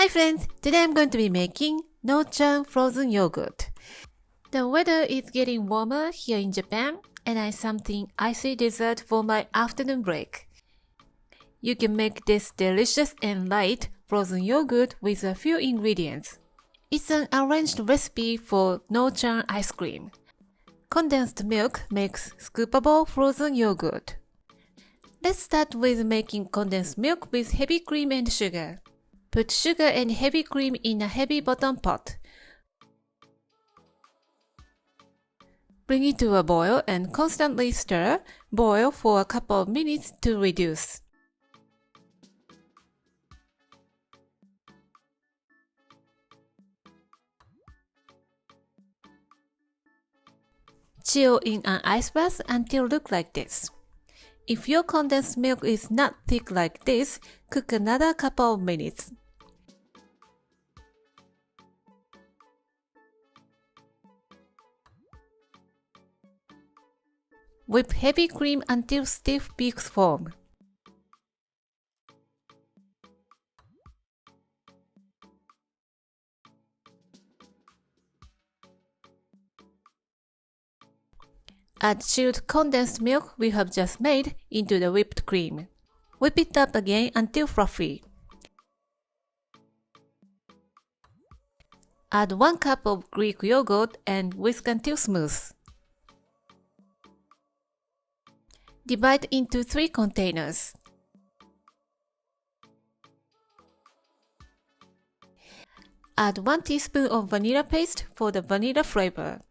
Hi friends, today I'm going to be making no-churn frozen yogurt. The weather is getting warmer here in Japan and I have something icy dessert for my afternoon break. You can make this delicious and light frozen yogurt with a few ingredients. It's an arranged recipe for no-churn ice cream. Condensed milk makes scoopable frozen yogurt. Let's start with making condensed milk with heavy cream and sugar. Put sugar and heavy cream in a heavy bottom pot. Bring it to a boil and constantly stir. Boil for a couple of minutes to reduce. Chill in an ice bath until look like this. If your condensed milk is not thick like this, cook another couple of minutes. Whip heavy cream until stiff peaks form. Add chilled condensed milk we have just made into the whipped cream. Whip it up again until fluffy. Add 1 cup of Greek yogurt and whisk until smooth. Divide into 3 containers. Add 1 teaspoon of vanilla paste for the vanilla flavor.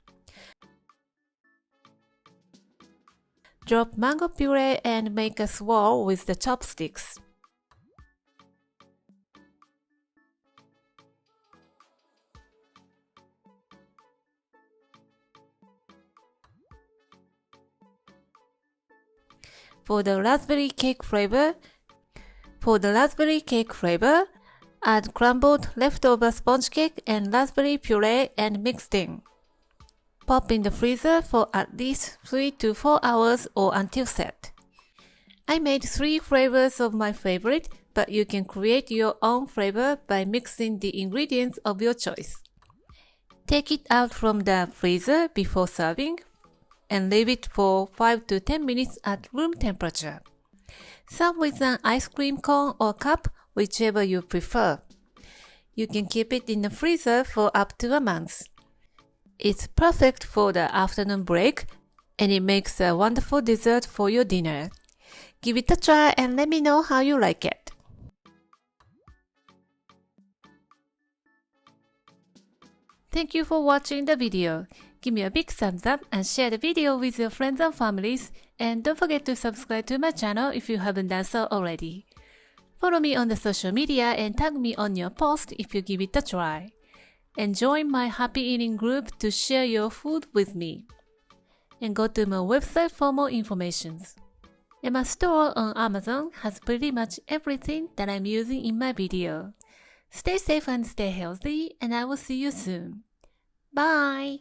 Drop mango puree and make a swirl with the chopsticks. For the raspberry cake flavor, add crumbled leftover sponge cake and raspberry puree and mix in. Pop in the freezer for at least 3 to 4 hours or until set. I made 3 flavors of my favorite, but you can create your own flavor by mixing the ingredients of your choice. Take it out from the freezer before serving and leave it for 5 to 10 minutes at room temperature. Serve with an ice cream cone or cup, whichever you prefer. You can keep it in the freezer for up to a month. It's perfect for the afternoon break and it makes a wonderful dessert for your dinner. Give it a try and let me know how you like it. Thank you for watching the video. Give me a big thumbs up and share the video with your friends and families, and don't forget to subscribe to my channel if you haven't done so already. Follow me on the social media and tag me on your post if you give it a try. And join my happy eating group to share your food with me. And go to my website for more information. And my store on Amazon has pretty much everything that I'm using in my video. Stay safe and stay healthy, and I will see you soon. Bye!